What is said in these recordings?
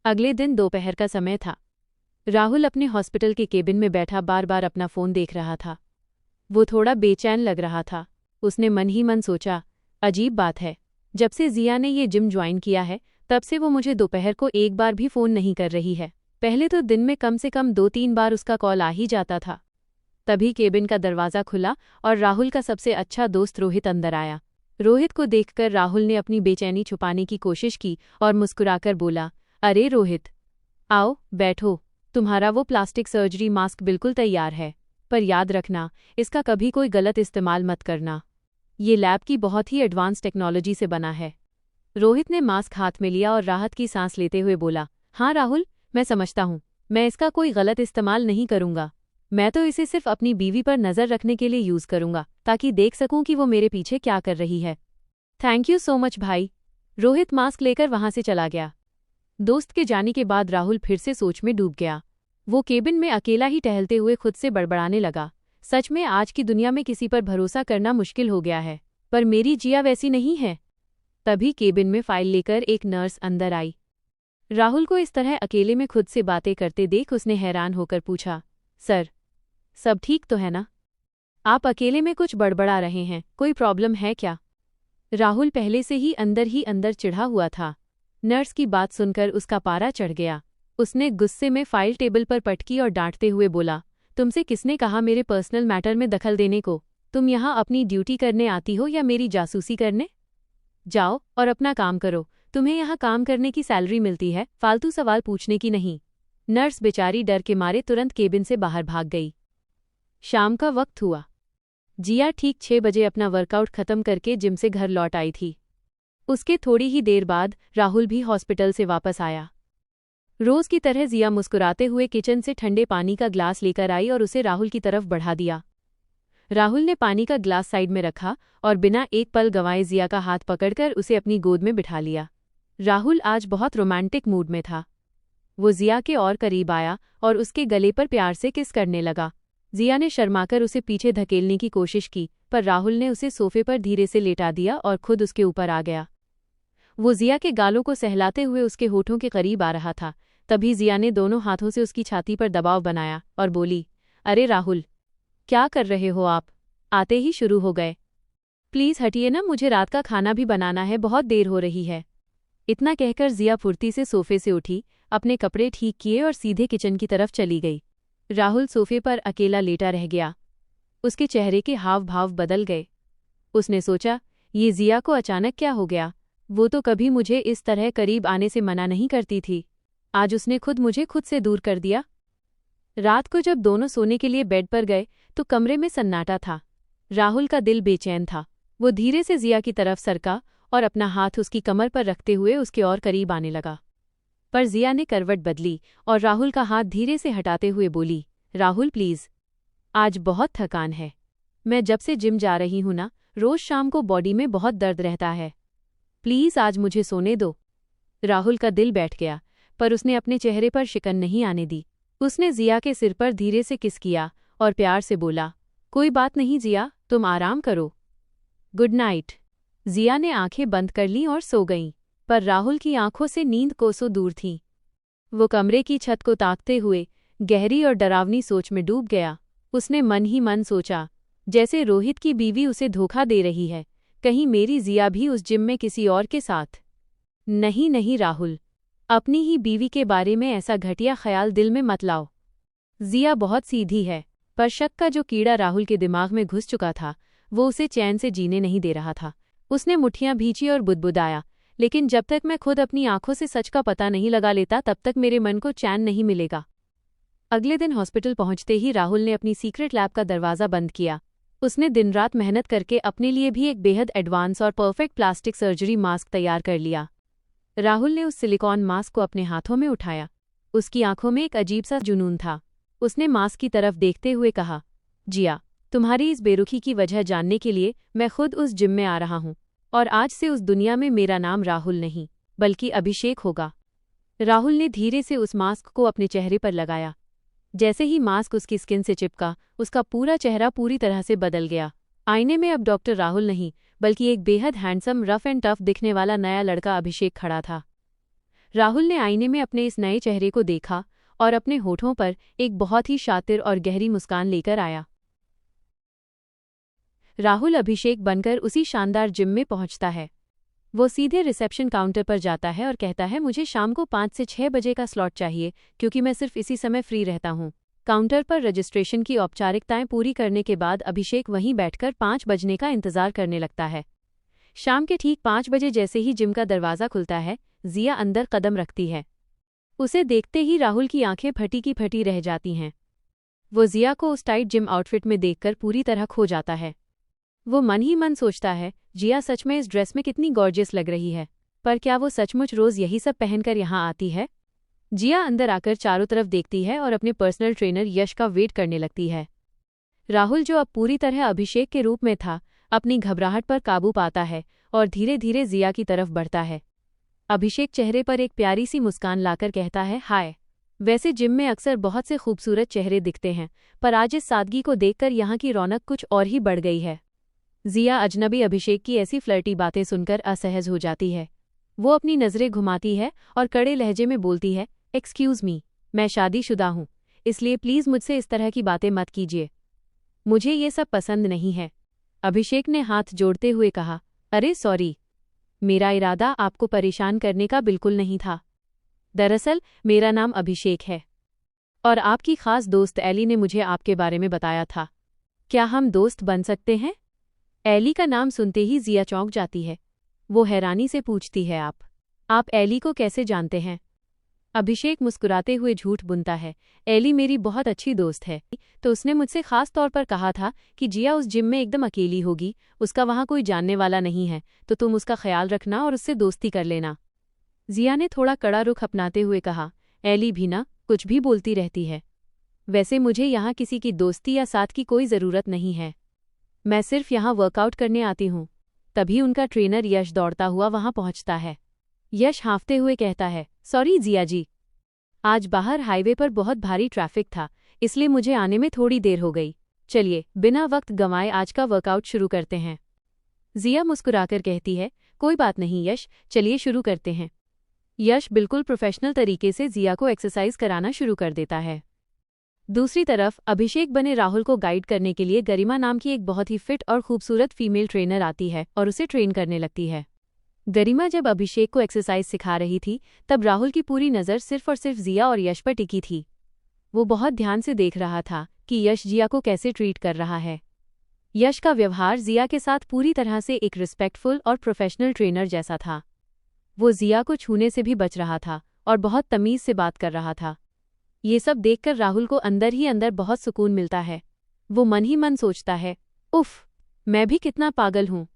अगले दिन दोपहर का समय था। राहुल अपने हॉस्पिटल के केबिन में बैठा बार बार अपना फ़ोन देख रहा था। वो थोड़ा बेचैन लग रहा था। उसने मन ही मन सोचा, अजीब बात है, जब से जिया ने ये जिम ज्वाइन किया है तब से वो मुझे दोपहर को एक बार भी फ़ोन नहीं कर रही है। पहले तो दिन में कम से कम 2-3 बार उसका कॉल आ ही जाता था। तभी केबिन का दरवाज़ा खुला और राहुल का सबसे अच्छा दोस्त रोहित अंदर आया। रोहित को देखकर राहुल ने अपनी बेचैनी छुपाने की कोशिश की और मुस्कुराकर बोला, अरे रोहित, आओ बैठो, तुम्हारा वो प्लास्टिक सर्जरी मास्क बिल्कुल तैयार है, पर याद रखना इसका कभी कोई गलत इस्तेमाल मत करना। ये लैब की बहुत ही एडवांस टेक्नोलॉजी से बना है। रोहित ने मास्क हाथ में लिया और राहत की सांस लेते हुए बोला, हाँ राहुल, मैं समझता हूँ, मैं इसका कोई गलत इस्तेमाल नहीं करूँगा। मैं तो इसे सिर्फ अपनी बीवी पर नज़र रखने के लिए यूज़ करूँगा, ताकि देख सकूँ कि वो मेरे पीछे क्या कर रही है। थैंक यू सो मच भाई। रोहित मास्क लेकर वहाँ से चला गया। दोस्त के जाने के बाद राहुल फिर से सोच में डूब गया। वो केबिन में अकेला ही टहलते हुए खुद से बड़बड़ाने लगा, सच में आज की दुनिया में किसी पर भरोसा करना मुश्किल हो गया है, पर मेरी जिया वैसी नहीं है। तभी केबिन में फाइल लेकर एक नर्स अंदर आई। राहुल को इस तरह अकेले में खुद से बातें करते देख उसने हैरान होकर पूछा, सर, सब ठीक तो है ना? आप अकेले में कुछ बड़बड़ा रहे हैं, कोई प्रॉब्लम है क्या? राहुल पहले से ही अंदर चिढ़ा हुआ था। नर्स की बात सुनकर उसका पारा चढ़ गया। उसने गुस्से में फाइल टेबल पर पटकी और डांटते हुए बोला, तुमसे किसने कहा मेरे पर्सनल मैटर में दखल देने को? तुम यहाँ अपनी ड्यूटी करने आती हो या मेरी जासूसी करने? जाओ और अपना काम करो, तुम्हें यहाँ काम करने की सैलरी मिलती है, फालतू सवाल पूछने की नहीं। नर्स बेचारी डर के मारे तुरंत केबिन से बाहर भाग गई। शाम का वक्त हुआ। जिया ठीक 6 बजे अपना वर्कआउट खत्म करके जिम से घर लौट आई थी। उसके थोड़ी ही देर बाद राहुल भी हॉस्पिटल से वापस आया। रोज की तरह जिया मुस्कुराते हुए किचन से ठंडे पानी का ग्लास लेकर आई और उसे राहुल की तरफ बढ़ा दिया। राहुल ने पानी का ग्लास साइड में रखा और बिना एक पल गंवाए जिया का हाथ पकड़कर उसे अपनी गोद में बिठा लिया। राहुल आज बहुत रोमांटिक मूड में था। वो जिया के और करीब आया और उसके गले पर प्यार से किस करने लगा। जिया ने शर्माकर उसे पीछे धकेलने की कोशिश की, पर राहुल ने उसे सोफे पर धीरे से लेटा दिया और खुद उसके ऊपर आ गया। वो जिया के गालों को सहलाते हुए उसके होठों के करीब आ रहा था। तभी जिया ने दोनों हाथों से उसकी छाती पर दबाव बनाया और बोली, अरे राहुल, क्या कर रहे हो आप? आते ही शुरू हो गए। प्लीज़ हटिए ना, मुझे रात का खाना भी बनाना है, बहुत देर हो रही है। इतना कहकर जिया फुर्ती से सोफे से उठी, अपने कपड़े ठीक किए और सीधे किचन की तरफ चली गई। राहुल सोफे पर अकेला लेटा रह गया। उसके चेहरे के हाव भाव बदल गए। उसने सोचा, ये जिया को अचानक क्या हो गया? वो तो कभी मुझे इस तरह करीब आने से मना नहीं करती थी, आज उसने मुझे खुद से दूर कर दिया। रात को जब दोनों सोने के लिए बेड पर गए तो कमरे में सन्नाटा था। राहुल का दिल बेचैन था। वो धीरे से जिया की तरफ सरका और अपना हाथ उसकी कमर पर रखते हुए उसके और करीब आने लगा। पर जिया ने करवट बदली और राहुल का हाथ धीरे से हटाते हुए बोली, राहुल प्लीज़, आज बहुत थकान है। मैं जब से जिम जा रही हूं ना, रोज शाम को बॉडी में बहुत दर्द रहता है। प्लीज़ आज मुझे सोने दो। राहुल का दिल बैठ गया, पर उसने अपने चेहरे पर शिकन नहीं आने दी। उसने जिया के सिर पर धीरे से किस किया और प्यार से बोला, कोई बात नहीं जिया, तुम आराम करो। Good night. जिया ने आंखें बंद कर लीं और सो गईं, पर राहुल की आंखों से नींद कोसों दूर थी। वो कमरे की छत को ताकते हुए गहरी और डरावनी सोच में डूब गया। उसने मन ही मन सोचा, जैसे रोहित की बीवी उसे धोखा दे रही है, कहीं मेरी जिया भी उस जिम में किसी और के साथ। नहीं नहीं राहुल, अपनी ही बीवी के बारे में ऐसा घटिया ख्याल दिल में मत लाओ। जिया बहुत सीधी है, पर शक का जो कीड़ा राहुल के दिमाग में घुस चुका था वो उसे चैन से जीने नहीं दे रहा था। उसने मुट्ठियां भींची और बुदबुदाया, लेकिन जब तक मैं खुद अपनी आंखों से सच का पता नहीं लगा लेता तब तक मेरे मन को चैन नहीं मिलेगा। अगले दिन हॉस्पिटल पहुंचते ही राहुल ने अपनी सीक्रेट लैब का दरवाज़ा बंद किया। उसने दिन रात मेहनत करके अपने लिए भी एक बेहद एडवांस और परफेक्ट प्लास्टिक सर्जरी मास्क तैयार कर लिया। राहुल ने उस सिलिकॉन मास्क को अपने हाथों में उठाया। उसकी आंखों में एक अजीब सा जुनून था। उसने मास्क की तरफ देखते हुए कहा, जिया, तुम्हारी इस बेरुखी की वजह जानने के लिए मैं खुद उस जिम में आ रहा हूँ, और आज से उस दुनिया में मेरा नाम राहुल नहीं बल्कि अभिषेक होगा। राहुल ने धीरे से उस मास्क को अपने चेहरे पर लगाया। जैसे ही मास्क उसकी स्किन से चिपका, उसका पूरा चेहरा पूरी तरह से बदल गया। आईने में अब डॉक्टर राहुल नहीं बल्कि एक बेहद हैंडसम, रफ एंड टफ दिखने वाला नया लड़का अभिषेक खड़ा था। राहुल ने आईने में अपने इस नए चेहरे को देखा और अपने होठों पर एक बहुत ही शातिर और गहरी मुस्कान लेकर आया। राहुल अभिषेक बनकर उसी शानदार जिम में पहुंचता है। वो सीधे रिसेप्शन काउंटर पर जाता है और कहता है, मुझे शाम को 5 से 6 बजे का स्लॉट चाहिए क्योंकि मैं सिर्फ इसी समय फ्री रहता हूँ। काउंटर पर रजिस्ट्रेशन की औपचारिकताएं पूरी करने के बाद अभिषेक वहीं बैठकर 5 बजने का इंतजार करने लगता है। शाम के ठीक 5 बजे जैसे ही जिम का दरवाज़ा खुलता है, जिया अंदर कदम रखती है। उसे देखते ही राहुल की आंखें फटी की फटी रह जाती हैं। वो जिया को उस टाइट जिम आउटफिट में देखकर पूरी तरह खो जाता है। वो मन ही मन सोचता है, जिया सच में इस ड्रेस में कितनी गॉर्जियस लग रही है, पर क्या वो सचमुच रोज यही सब पहनकर यहाँ आती है? जिया अंदर आकर चारों तरफ देखती है और अपने पर्सनल ट्रेनर यश का वेट करने लगती है। राहुल, जो अब पूरी तरह अभिषेक के रूप में था, अपनी घबराहट पर काबू पाता है और धीरे धीरे जिया की तरफ बढ़ता है। अभिषेक चेहरे पर एक प्यारी सी मुस्कान लाकर कहता है, हाय। वैसे जिम में अक्सर बहुत से खूबसूरत चेहरे दिखते हैं, पर आज इस सादगी को देखकर यहाँ की रौनक कुछ और ही बढ़ गई है। जिया अजनबी अभिषेक की ऐसी फ्लर्टी बातें सुनकर असहज हो जाती है। वो अपनी नज़रें घुमाती है और कड़े लहजे में बोलती है, एक्सक्यूज़ मी, मैं शादीशुदा हूँ, इसलिए प्लीज़ मुझसे इस तरह की बातें मत कीजिए। मुझे ये सब पसंद नहीं है। अभिषेक ने हाथ जोड़ते हुए कहा, अरे सॉरी, मेरा इरादा आपको परेशान करने का बिल्कुल नहीं था। दरअसल मेरा नाम अभिषेक है और आपकी खास दोस्त एली ने मुझे आपके बारे में बताया था। क्या हम दोस्त बन सकते हैं? एली का नाम सुनते ही जिया चौंक जाती है। वो हैरानी से पूछती है, आप एली को कैसे जानते हैं? अभिषेक मुस्कुराते हुए झूठ बुनता है, एली मेरी बहुत अच्छी दोस्त है, तो उसने मुझसे खास तौर पर कहा था कि जिया उस जिम में एकदम अकेली होगी, उसका वहाँ कोई जानने वाला नहीं है, तो तुम उसका ख्याल रखना और उससे दोस्ती कर लेना। जिया ने थोड़ा कड़ा रुख अपनाते हुए कहा, एली भी ना कुछ भी बोलती रहती है। वैसे मुझे यहाँ किसी की दोस्ती या साथ की कोई ज़रूरत नहीं है, मैं सिर्फ यहाँ वर्कआउट करने आती हूँ। तभी उनका ट्रेनर यश दौड़ता हुआ वहाँ पहुँचता है। यश हाँफते हुए कहता है, सॉरी जिया जी, आज बाहर हाईवे पर बहुत भारी ट्रैफिक था, इसलिए मुझे आने में थोड़ी देर हो गई। चलिए बिना वक्त गंवाए आज का वर्कआउट शुरू करते हैं। जिया मुस्कुराकर कहती है, कोई बात नहीं यश, चलिए शुरू करते हैं। यश बिल्कुल प्रोफेशनल तरीके से जिया को एक्सरसाइज कराना शुरू कर देता है। दूसरी तरफ अभिषेक बने राहुल को गाइड करने के लिए गरिमा नाम की एक बहुत ही फिट और खूबसूरत फीमेल ट्रेनर आती है और उसे ट्रेन करने लगती है। गरिमा जब अभिषेक को एक्सरसाइज सिखा रही थी, तब राहुल की पूरी नज़र सिर्फ और सिर्फ जिया और यश पर टिकी थी। वो बहुत ध्यान से देख रहा था कि यश जिया को कैसे ट्रीट कर रहा है। यश का व्यवहार जिया के साथ पूरी तरह से एक रिस्पेक्टफुल और प्रोफेशनल ट्रेनर जैसा था। वो जिया को छूने से भी बच रहा था और बहुत तमीज़ से बात कर रहा था। ये सब देखकर राहुल को अंदर ही अंदर बहुत सुकून मिलता है। वो मन ही मन सोचता है, उफ़, मैं भी कितना पागल हूँ,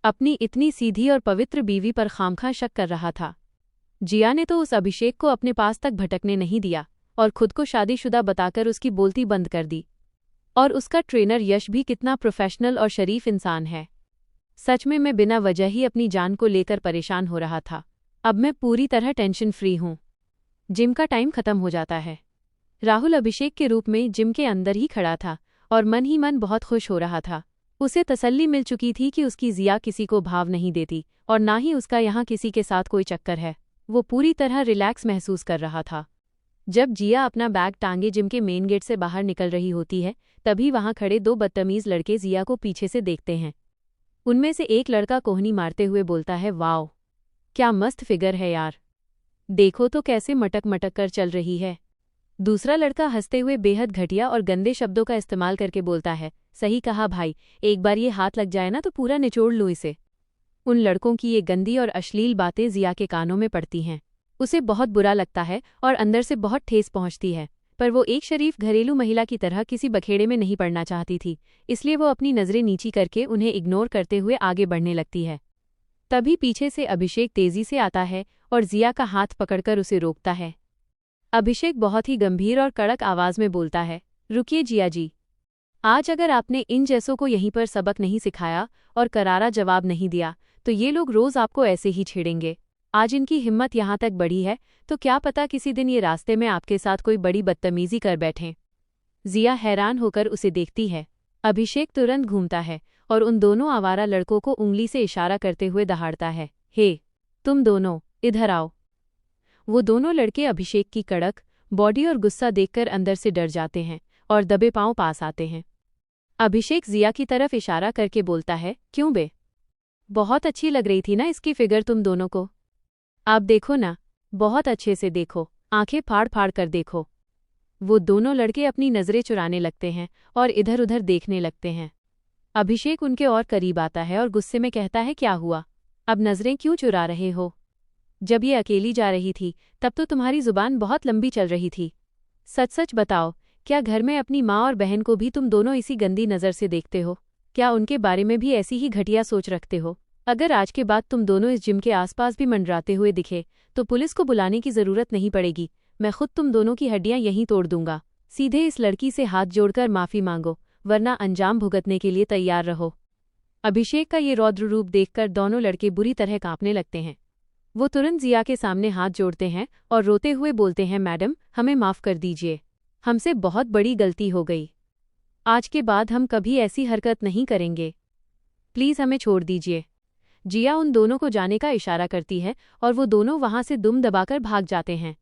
अपनी इतनी सीधी और पवित्र बीवी पर खामखा शक कर रहा था। जिया ने तो उस अभिषेक को अपने पास तक भटकने नहीं दिया और खुद को शादीशुदा बताकर उसकी बोलती बंद कर दी। और उसका ट्रेनर यश भी कितना प्रोफेशनल और शरीफ इंसान है। सच में मैं बिना वजह ही अपनी जान को लेकर परेशान हो रहा था। अब मैं पूरी तरह टेंशन फ्री हूँ। जिम का टाइम खत्म हो जाता है। राहुल अभिषेक के रूप में जिम के अंदर ही खड़ा था और मन ही मन बहुत खुश हो रहा था। उसे तसल्ली मिल चुकी थी कि उसकी जिया किसी को भाव नहीं देती और ना ही उसका यहाँ किसी के साथ कोई चक्कर है। वो पूरी तरह रिलैक्स महसूस कर रहा था। जब जिया अपना बैग टांगे जिम के मेन गेट से बाहर निकल रही होती है, तभी वहाँ खड़े 2 बदतमीज लड़के जिया को पीछे से देखते हैं। उनमें से एक लड़का कोहनी मारते हुए बोलता है, वाओ, क्या मस्त फिगर है यार, देखो तो कैसे मटक मटक कर चल रही है। दूसरा लड़का हंसते हुए बेहद घटिया और गंदे शब्दों का इस्तेमाल करके बोलता है, सही कहा भाई, एक बार ये हाथ लग जाए ना तो पूरा निचोड़ लूं इसे। उन लड़कों की ये गंदी और अश्लील बातें जिया के कानों में पड़ती हैं। उसे बहुत बुरा लगता है और अंदर से बहुत ठेस पहुंचती है, पर वो एक शरीफ घरेलू महिला की तरह किसी बखेड़े में नहीं पड़ना चाहती थी, इसलिए वो अपनी नज़रें नीची करके उन्हें इग्नोर करते हुए आगे बढ़ने लगती है। तभी पीछे से अभिषेक तेजी से आता है और जिया का हाथ पकड़कर उसे रोकता है। अभिषेक बहुत ही गंभीर और कड़क आवाज में बोलता है, रुकिए जिया जी, आज अगर आपने इन जैसों को यहीं पर सबक नहीं सिखाया और करारा जवाब नहीं दिया तो ये लोग रोज आपको ऐसे ही छेड़ेंगे। आज इनकी हिम्मत यहाँ तक बढ़ी है तो क्या पता किसी दिन ये रास्ते में आपके साथ कोई बड़ी बदतमीजी कर बैठें। जिया हैरान होकर उसे देखती है। अभिषेक तुरंत घूमता है और उन दोनों आवारा लड़कों को उंगली से इशारा करते हुए दहाड़ता है, हे तुम दोनों इधर आओ। वो दोनों लड़के अभिषेक की कड़क बॉडी और गुस्सा देखकर अंदर से डर जाते हैं और दबे पांव पास आते हैं। अभिषेक जिया की तरफ इशारा करके बोलता है, क्यों बे? बहुत अच्छी लग रही थी ना इसकी फिगर तुम दोनों को। आप देखो ना, बहुत अच्छे से देखो, आंखें फाड़ फाड़ कर देखो। वो दोनों लड़के अपनी नजरें चुराने लगते हैं और इधर उधर देखने लगते हैं। अभिषेक उनके और करीब आता है और गुस्से में कहता है, क्या हुआ? अब नजरें क्यों चुरा रहे हो? जब ये अकेली जा रही थी तब तो तुम्हारी जुबान बहुत लंबी चल रही थी। सच सच बताओ, क्या घर में अपनी माँ और बहन को भी तुम दोनों इसी गंदी नज़र से देखते हो? क्या उनके बारे में भी ऐसी ही घटिया सोच रखते हो? अगर आज के बाद तुम दोनों इस जिम के आसपास भी मंडराते हुए दिखे तो पुलिस को बुलाने की जरूरत नहीं पड़ेगी। मैं खुद तुम दोनों की हड्डियां यहीं तोड़ दूंगा। सीधे इस लड़की से हाथ जोड़कर माफी मांगो, वरना अंजाम भुगतने के लिए तैयार रहो। अभिषेक का ये रौद्र रूप देखकर दोनों लड़के बुरी तरह कांपने लगते हैं। वो तुरंत जिया के सामने हाथ जोड़ते हैं और रोते हुए बोलते हैं, मैडम, हमें माफ़ कर दीजिए, हमसे बहुत बड़ी गलती हो गई। आज के बाद हम कभी ऐसी हरकत नहीं करेंगे। प्लीज़ हमें छोड़ दीजिए। जिया उन दोनों को जाने का इशारा करती है और वो दोनों वहां से दुम दबाकर भाग जाते हैं।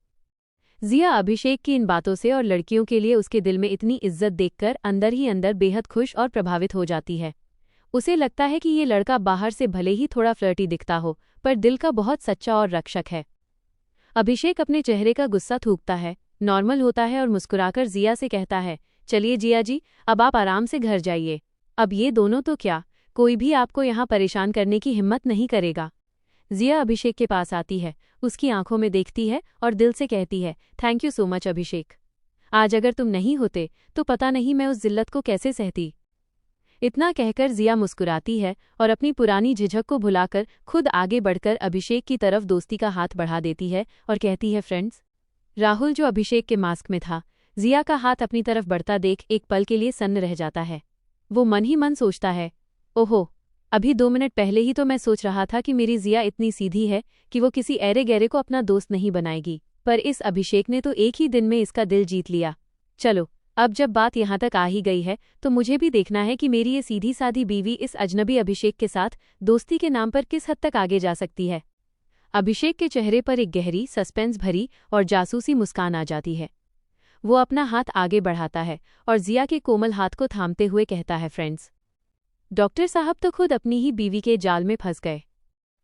जिया अभिषेक की इन बातों से और लड़कियों के लिए उसके दिल में इतनी इज्जत देखकर अंदर ही अंदर बेहद खुश और प्रभावित हो जाती है। उसे लगता है कि ये लड़का बाहर से भले ही थोड़ा फ्लर्टी दिखता हो, पर दिल का बहुत सच्चा और रक्षक है। अभिषेक अपने चेहरे का गुस्सा थूकता है, नॉर्मल होता है और मुस्कुराकर जिया से कहता है, चलिए जिया जी, अब आप आराम से घर जाइए। अब ये दोनों तो क्या, कोई भी आपको यहाँ परेशान करने की हिम्मत नहीं करेगा। जिया अभिषेक के पास आती है, उसकी आंखों में देखती है और दिल से कहती है, थैंक यू सो मच अभिषेक। आज अगर तुम नहीं होते तो पता नहीं मैं उस जिल्लत को कैसे सहती। इतना कहकर जिया मुस्कुराती है और अपनी पुरानी झिझक को भुलाकर खुद आगे बढ़कर अभिषेक की तरफ दोस्ती का हाथ बढ़ा देती है और कहती है, फ्रेंड्स। राहुल, जो अभिषेक के मास्क में था, जिया का हाथ अपनी तरफ बढ़ता देख एक पल के लिए सन्न रह जाता है। वो मन ही मन सोचता है, ओहो, अभी 2 मिनट पहले ही तो मैं सोच रहा था कि मेरी जिया इतनी सीधी है कि वो किसी ऐरे गहरे को अपना दोस्त नहीं बनाएगी, पर इस अभिषेक ने तो एक ही दिन में इसका दिल जीत लिया। चलो, अब जब बात यहाँ तक आ ही गई है तो मुझे भी देखना है कि मेरी ये सीधी सादी बीवी इस अजनबी अभिषेक के साथ दोस्ती के नाम पर किस हद तक आगे जा सकती है। अभिषेक के चेहरे पर एक गहरी, सस्पेंस भरी और जासूसी मुस्कान आ जाती है। वो अपना हाथ आगे बढ़ाता है और जिया के कोमल हाथ को थामते हुए कहता है, फ्रेंड्स, डॉक्टर साहब तो खुद अपनी ही बीवी के जाल में फंस गए।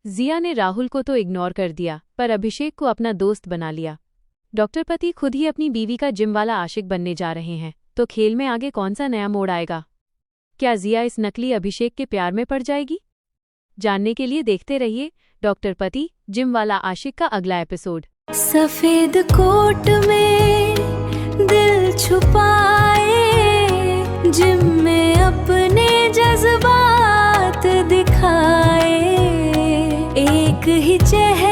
जिया ने राहुल को तो इग्नोर कर दिया, पर अभिषेक को अपना दोस्त बना लिया। डॉक्टर पति खुद ही अपनी बीवी का जिम वाला आशिक बनने जा रहे हैं, तो खेल में आगे कौन सा नया मोड़ आएगा? क्या जिया इस नकली अभिषेक के प्यार में पड़ जाएगी? जानने के लिए देखते रहिए डॉक्टर पति जिम वाला आशिक का अगला एपिसोड। सफेद कोट में दिल छुपाए, जिम में अपने जज्बात दिखाए, एक ही चेहरा